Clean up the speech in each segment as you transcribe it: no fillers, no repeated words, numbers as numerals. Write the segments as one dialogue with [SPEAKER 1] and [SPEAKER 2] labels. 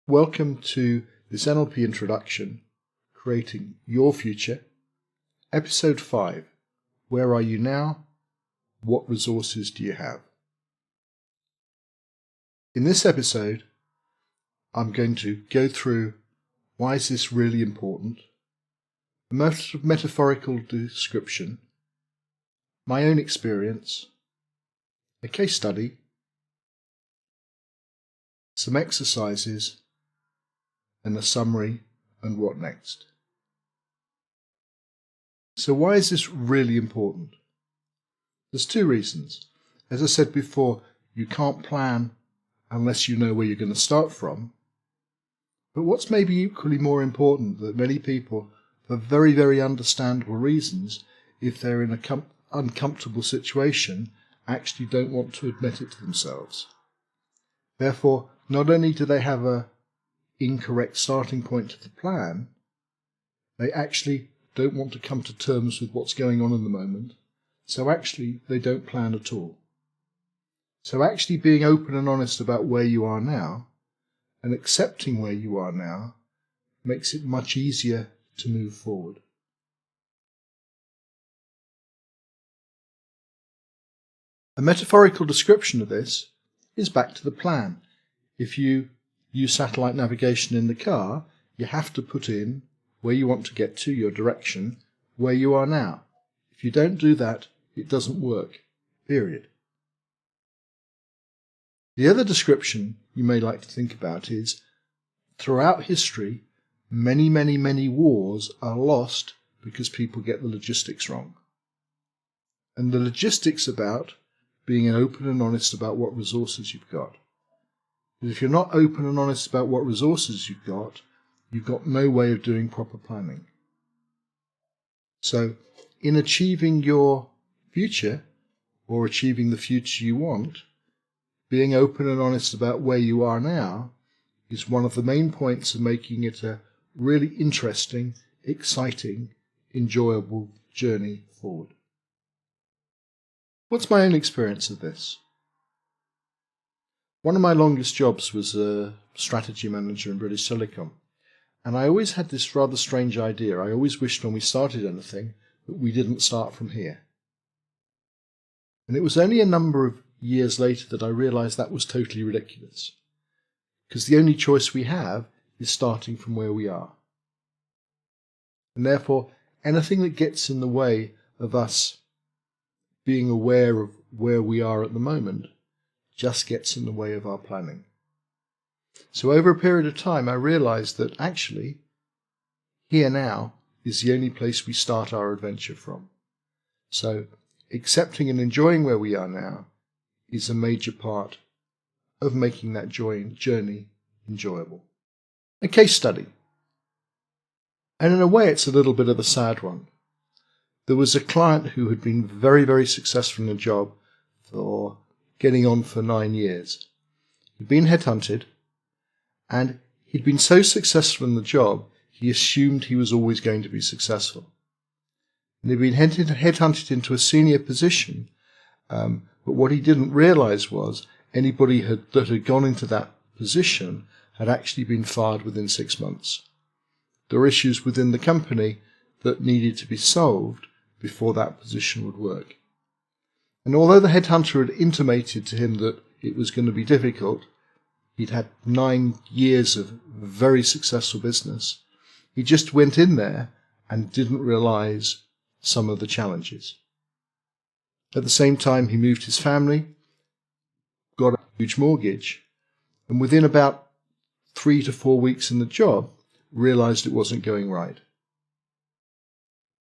[SPEAKER 1] Welcome to this NLP introduction, Creating Your Future, Episode 5, Where Are You Now? What Resources Do You Have? In this episode, I'm going to go through why is this really important, a metaphorical description, my own experience, a case study, some exercises, and a summary and what next. So why is this really important? There's two reasons. As I said before, you can't plan unless you know where you're going to start from. But what's maybe equally more important, that many people, for very, very understandable reasons, if they're in an uncomfortable situation, actually don't want to admit it to themselves. Therefore, not only do they have an incorrect starting point to the plan, they actually don't want to come to terms with what's going on in the moment, so actually they don't plan at all. So actually being open and honest about where you are now and accepting where you are now makes it much easier to move forward. A metaphorical description of this is back to the plan. If you use satellite navigation in the car, you have to put in where you want to get to, your direction, where you are now. If you don't do that, it doesn't work, period. The other description you may like to think about is, throughout history, many, many, many wars are lost because people get the logistics wrong. And the logistics about being open and honest about what resources you've got. If you're not open and honest about what resources you've got no way of doing proper planning. So, in achieving your future, or achieving the future you want, being open and honest about where you are now is one of the main points of making it a really interesting, exciting, enjoyable journey forward. What's my own experience of this? One of my longest jobs was a strategy manager in British Telecom, and I always had this rather strange idea. I always wished when we started anything that we didn't start from here. And it was only a number of years later that I realized that was totally ridiculous, because the only choice we have is starting from where we are. And therefore, anything that gets in the way of us being aware of where we are at the moment just gets in the way of our planning. So over a period of time, I realized that actually, here now is the only place we start our adventure from. So accepting and enjoying where we are now is a major part of making that journey enjoyable. A case study. And in a way, it's a little bit of a sad one. There was a client who had been very, very successful in a job for getting on for 9 years. He'd been headhunted, and he'd been so successful in the job, he assumed he was always going to be successful. And he'd been headhunted into a senior position, but what he didn't realize was anybody that had gone into that position had actually been fired within 6 months. There were issues within the company that needed to be solved before that position would work. And although the headhunter had intimated to him that it was going to be difficult, he'd had 9 years of very successful business, he just went in there and didn't realize some of the challenges. At the same time, he moved his family, got a huge mortgage, and within about 3 to 4 weeks in the job, realized it wasn't going right.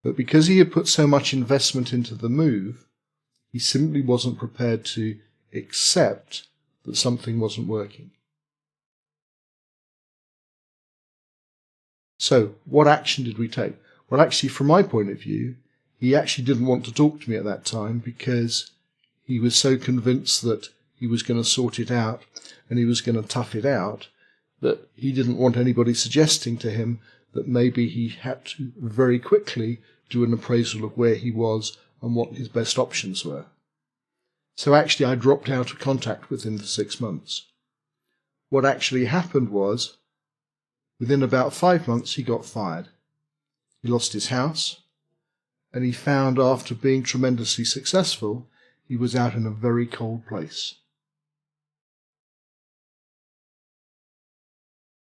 [SPEAKER 1] But because he had put so much investment into the move, he simply wasn't prepared to accept that something wasn't working. So, what action did we take? Well, actually, from my point of view, he actually didn't want to talk to me at that time because he was so convinced that he was going to sort it out and he was going to tough it out that he didn't want anybody suggesting to him that maybe he had to very quickly do an appraisal of where he was and what his best options were. So actually I dropped out of contact with him for 6 months. What actually happened was Within about 5 months he got fired. He lost his house, and he found after being tremendously successful, he was out in a very cold place.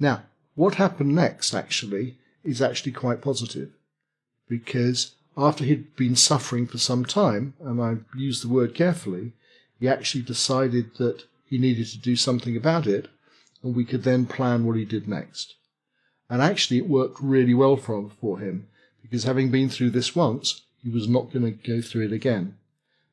[SPEAKER 1] Now, what happened next is actually quite positive, because after he'd been suffering for some time, and I use the word carefully, he actually decided that he needed to do something about it, and we could then plan what he did next. And actually it worked really well for him, because having been through this once, he was not going to go through it again.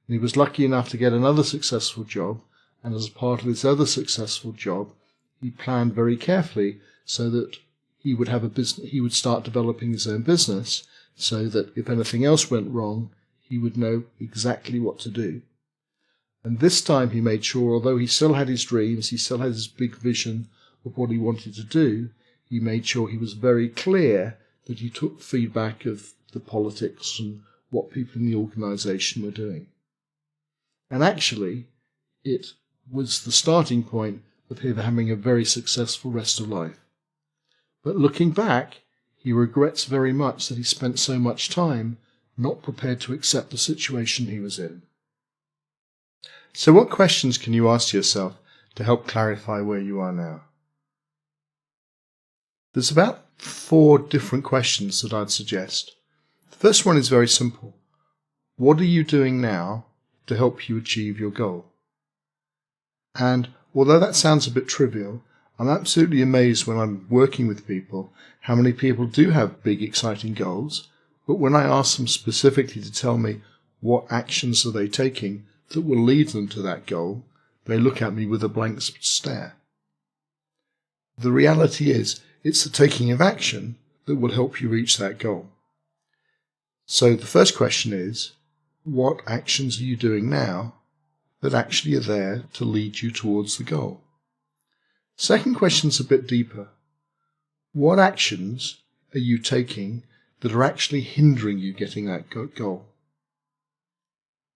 [SPEAKER 1] And he was lucky enough to get another successful job, and as part of this other successful job, he planned very carefully so that he would have he would start developing his own business, so that if anything else went wrong, he would know exactly what to do. And this time he made sure, although he still had his dreams, he still had his big vision of what he wanted to do, he made sure he was very clear that he took feedback of the politics and what people in the organisation were doing. And actually, it was the starting point of him having a very successful rest of life. But looking back, he regrets very much that he spent so much time not prepared to accept the situation he was in. So what questions can you ask yourself to help clarify where you are now? There's about 4 different questions that I'd suggest. The first one is very simple. What are you doing now to help you achieve your goal? And although that sounds a bit trivial, I'm absolutely amazed when I'm working with people how many people do have big, exciting goals, but when I ask them specifically to tell me what actions are they taking that will lead them to that goal, they look at me with a blank stare. The reality is, it's the taking of action that will help you reach that goal. So the first question is, what actions are you doing now that actually are there to lead you towards the goal? Second question's a bit deeper. What actions are you taking that are actually hindering you getting that goal?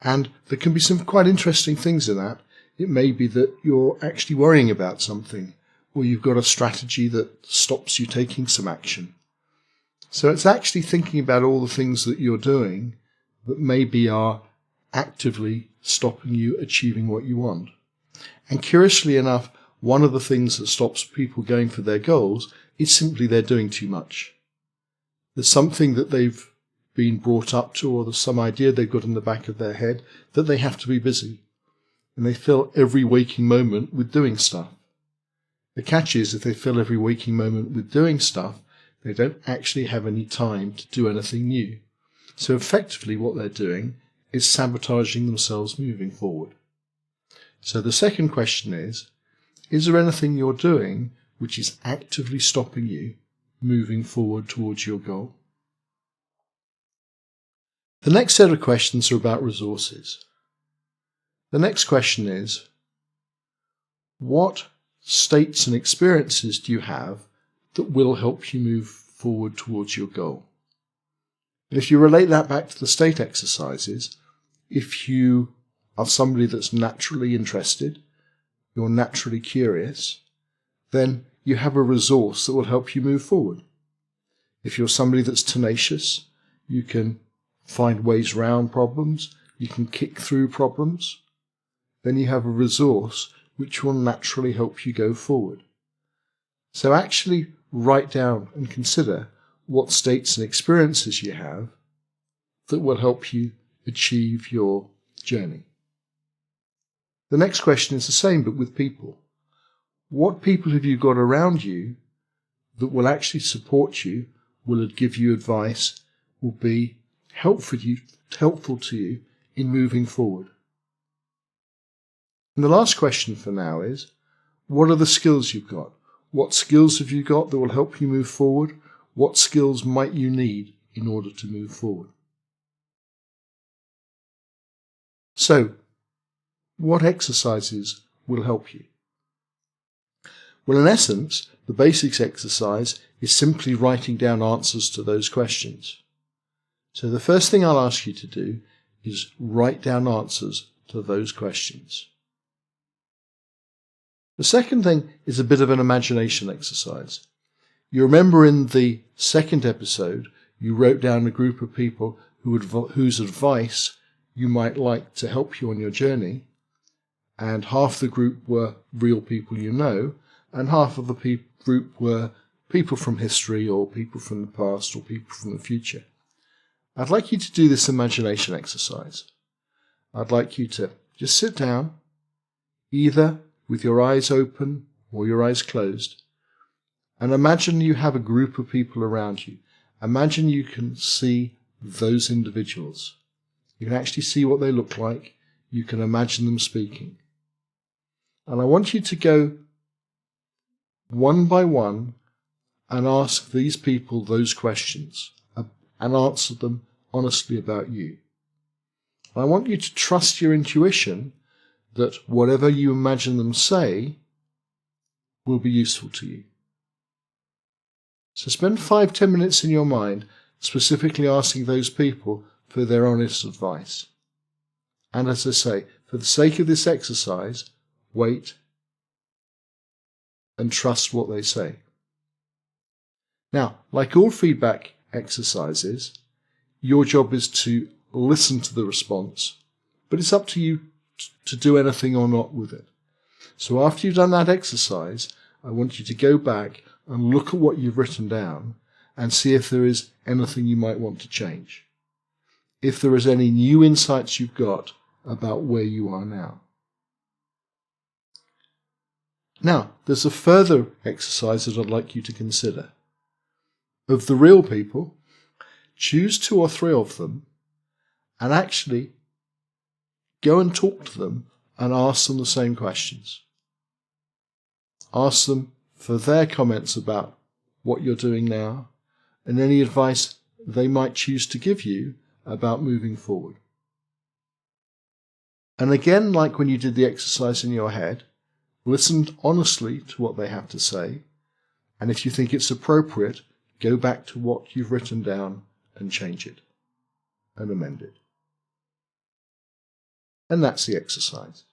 [SPEAKER 1] And there can be some quite interesting things in that. It may be that you're actually worrying about something, or you've got a strategy that stops you taking some action. So it's actually thinking about all the things that you're doing that maybe are actively stopping you achieving what you want. And curiously enough, one of the things that stops people going for their goals is simply they're doing too much. There's something that they've been brought up to, or there's some idea they've got in the back of their head that they have to be busy. And they fill every waking moment with doing stuff. The catch is, if they fill every waking moment with doing stuff, they don't actually have any time to do anything new. So effectively what they're doing is sabotaging themselves moving forward. So the second question is there anything you're doing which is actively stopping you moving forward towards your goal? The next set of questions are about resources. The next question is, what states and experiences do you have that will help you move forward towards your goal? And if you relate that back to the state exercises, if you are somebody that's naturally interested, you're naturally curious, then you have a resource that will help you move forward. If you're somebody that's tenacious, you can find ways around problems, you can kick through problems, then you have a resource which will naturally help you go forward. So actually write down and consider what states and experiences you have that will help you achieve your journey. The next question is the same, but with people. What people have you got around you that will actually support you, will give you advice, will be helpful to you in moving forward? And the last question for now is, what are the skills you've got? What skills have you got that will help you move forward? What skills might you need in order to move forward? So, what exercises will help you? Well, in essence, the basics exercise is simply writing down answers to those questions. So the first thing I'll ask you to do is write down answers to those questions. The second thing is a bit of an imagination exercise. You remember in the second episode, you wrote down a group of people whose advice you might like to help you on your journey, and half the group were real people you know, and half of the group were people from history or people from the past or people from the future. I'd like you to do this imagination exercise. I'd like you to just sit down, either with your eyes open or your eyes closed, and imagine you have a group of people around you. Imagine you can see those individuals. You can actually see what they look like. You can imagine them speaking. And I want you to go one by one and ask these people those questions and answer them honestly about you. I want you to trust your intuition that whatever you imagine them say will be useful to you. So spend 5-10 minutes in your mind specifically asking those people for their honest advice. And as I say, for the sake of this exercise, wait and trust what they say. Now, like all feedback exercises, your job is to listen to the response, but it's up to you to do anything or not with it. So after you've done that exercise, I want you to go back and look at what you've written down and see if there is anything you might want to change. If there is any new insights you've got about where you are now. Now, there's a further exercise that I'd like you to consider. Of the real people, choose 2 or 3 of them and actually go and talk to them and ask them the same questions. Ask them for their comments about what you're doing now and any advice they might choose to give you about moving forward. And again, like when you did the exercise in your head, listen honestly to what they have to say, and if you think it's appropriate, go back to what you've written down and change it and amend it. And that's the exercise.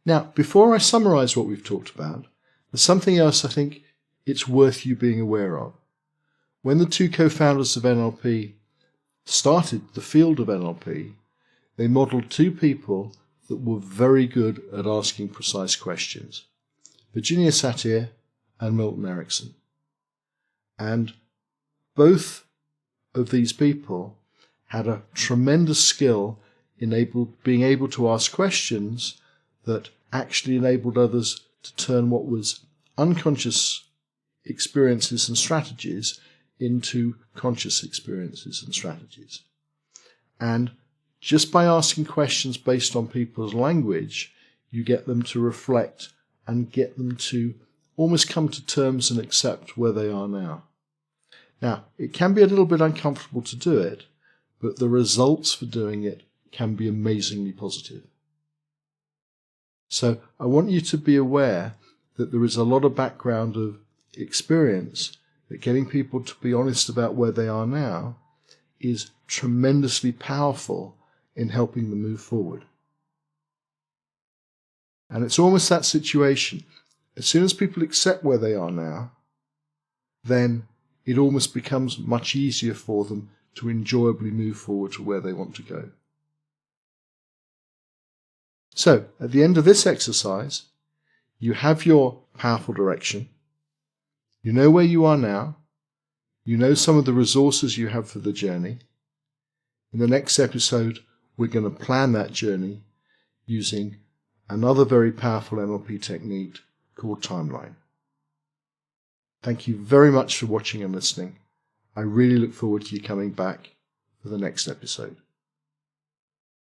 [SPEAKER 1] Now, before I summarize what we've talked about, there's something else I think it's worth you being aware of. When the 2 co-founders of NLP started the field of NLP, they modeled 2 people that were very good at asking precise questions. Virginia Satir and Milton Erickson. And both of these people had a tremendous skill in being able to ask questions that actually enabled others to turn what was unconscious experiences and strategies into conscious experiences and strategies. And just by asking questions based on people's language, you get them to reflect and get them to almost come to terms and accept where they are now. Now, it can be a little bit uncomfortable to do it, but the results for doing it can be amazingly positive. So I want you to be aware that there is a lot of background of experience that getting people to be honest about where they are now is tremendously powerful in helping them move forward. And it's almost that situation. As soon as people accept where they are now, then it almost becomes much easier for them to enjoyably move forward to where they want to go. So, at the end of this exercise, you have your powerful direction. You know where you are now. You know some of the resources you have for the journey. In the next episode, we're going to plan that journey using another very powerful NLP technique called timeline. Thank you very much for watching and listening. I really look forward to you coming back for the next episode.